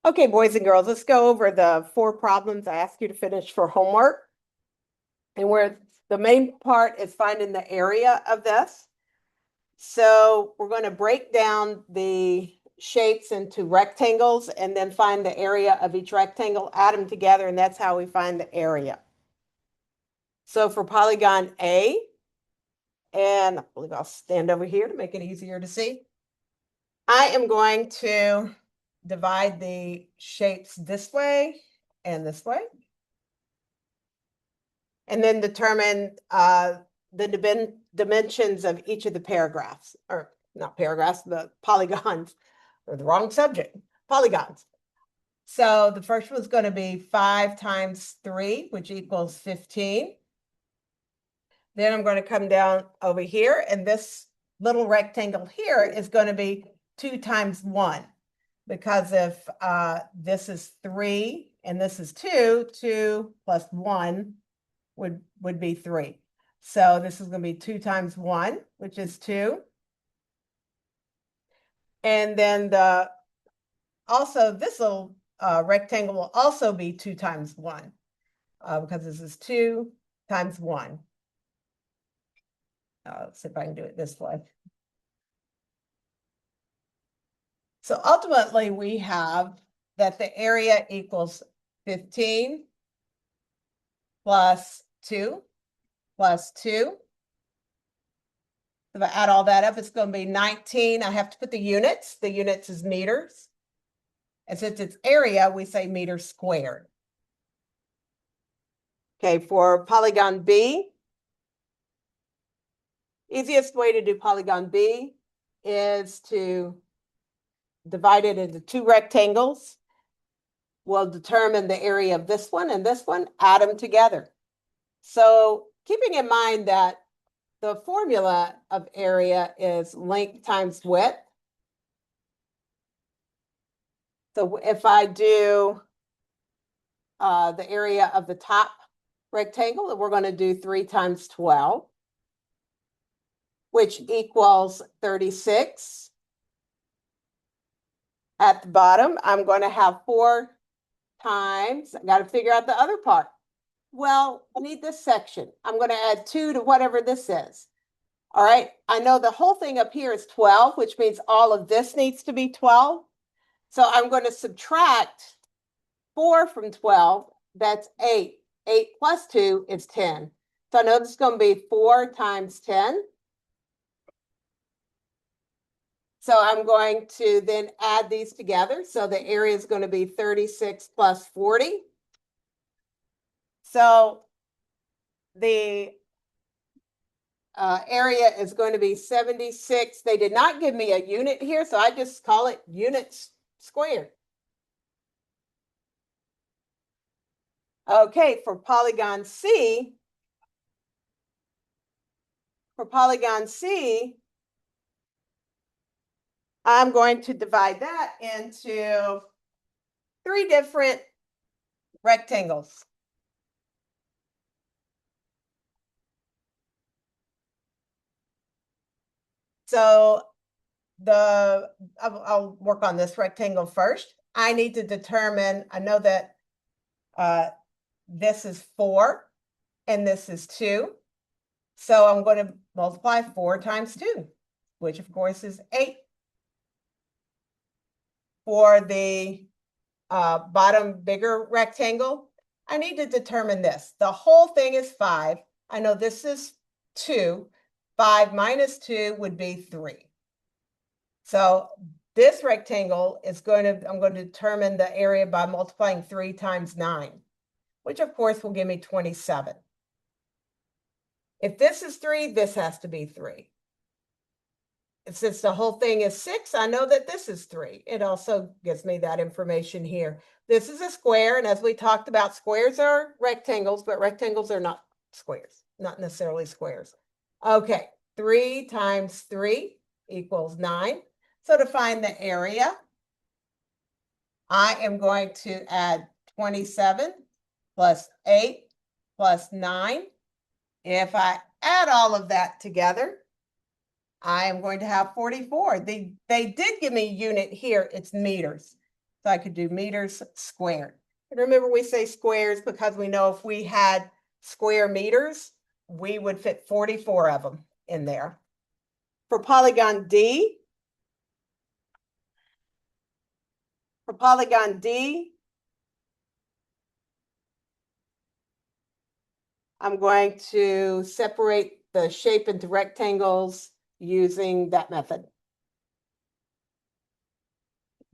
Okay, boys and girls, let's go over the 4 problems I asked you to finish for homework. And where the main part is finding the area of this. So we're going to break down the shapes into rectangles and then find the area of each rectangle, add them together, and that's how we find the area. So for polygon A, and I believe I'll stand over here to make it easier to see. I am going to divide the shapes this way and this way. And then determine the dimensions of each of the paragraphs, or not paragraphs, the polygons, or the wrong subject, polygons. So the first one's going to be 5 times 3, which equals 15. Then I'm going to come down over here, and this little rectangle here is going to be 2 times 1, because if this is 3 and this is 2, 2 plus 1 would be 3. So this is going to be 2 times 1, which is 2. And then also this little rectangle will also be 2 times 1, because this is 2 times 1. Let's see if I can do it this way. So ultimately, we have that the area equals 15 plus 2 plus 2. If I add all that up, it's going to be 19. I have to put the units. The units is meters. And since it's area, we say meters squared. Okay, for polygon B, easiest way to do polygon B is to divide it into 2 rectangles. We'll determine the area of this one and this one, add them together. So keeping in mind that the formula of area is length times width. So if I do the area of the top rectangle, we're going to do 3 times 12, which equals 36. At the bottom, I'm going to have 4 times, I got to figure out the other part. Well, I need this section. I'm going to add 2 to whatever this is. All right, I know the whole thing up here is 12, which means all of this needs to be 12. So I'm going to subtract 4 from 12. That's 8. 8 plus 2 is 10. So I know this is going to be 4 times 10. So I'm going to then add these together. So the area is going to be 36 plus 40. So the area is going to be 76. They did not give me a unit here, so I just call it units squared. Okay, for polygon C, I'm going to divide that into 3 different rectangles. So I'll work on this rectangle first. I need to determine, I know that this is 4 and this is 2. So I'm going to multiply 4 times 2, which of course is 8. For the bottom bigger rectangle, I need to determine this. The whole thing is 5. I know this is 2. 5 minus 2 would be 3. So this rectangle is I'm going to determine the area by multiplying 3 times 9, which of course will give me 27. If this is 3, this has to be 3. And since the whole thing is 6, I know that this is 3. It also gives me that information here. This is a square, and as we talked about, squares are rectangles, but rectangles are not squares, not necessarily squares. Okay, 3 times 3 equals 9. So to find the area, I am going to add 27 plus 8 plus 9. If I add all of that together, I am going to have 44. They did give me a unit here. It's meters. So I could do meters squared. And remember, we say squares because we know if we had square meters, we would fit 44 of them in there. For polygon D, I'm going to separate the shape into rectangles using that method.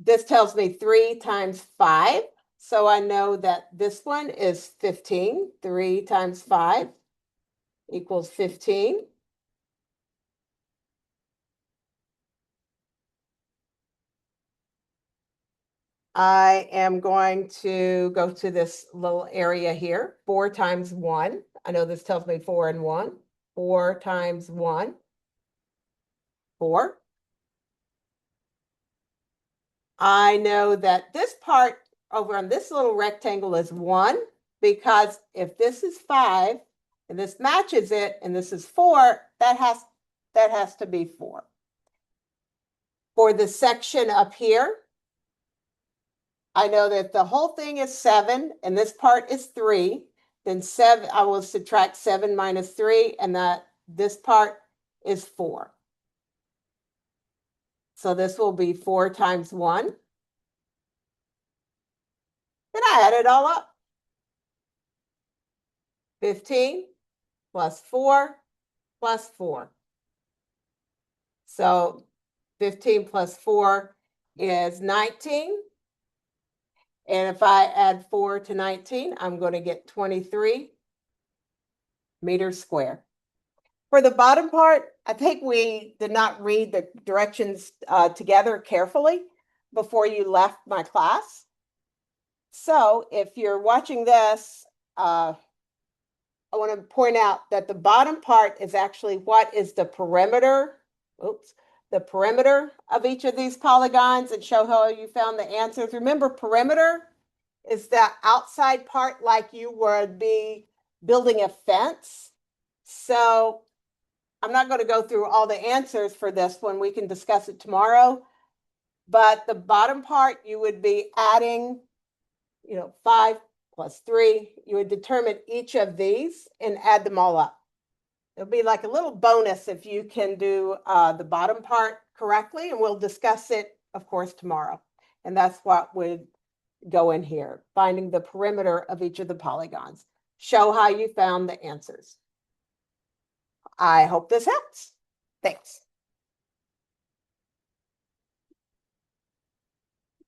This tells me 3 times 5. So I know that this one is 15. 3 times 5 equals 15. I am going to go to this little area here. 4 times 1. I know this tells me 4 and 1. 4 times 1. 4. I know that this part over on this little rectangle is 1, because if this is 5 and this matches it and this is 4, that has to be 4. For the section up here, I know that the whole thing is 7 and this part is 3. Then 7, I will subtract 7 minus 3, and that this part is 4. So this will be 4 times 1. Then I add it all up. 15 plus 4 plus 4. So 15 plus 4 is 19. And if I add 4 to 19, I'm going to get 23 meters squared. For the bottom part, I think we did not read the directions together carefully before you left my class. So if you're watching this, I want to point out that the bottom part is actually what is the perimeter, the perimeter of each of these polygons, and show how you found the answers. Remember, perimeter is that outside part, like you would be building a fence. So I'm not going to go through all the answers for this one. We can discuss it tomorrow. But the bottom part, you would be adding, 5 plus 3. You would determine each of these and add them all up. It'll be like a little bonus if you can do the bottom part correctly, and we'll discuss it, of course, tomorrow. And that's what would go in here, finding the perimeter of each of the polygons. Show how you found the answers. I hope this helps. Thanks.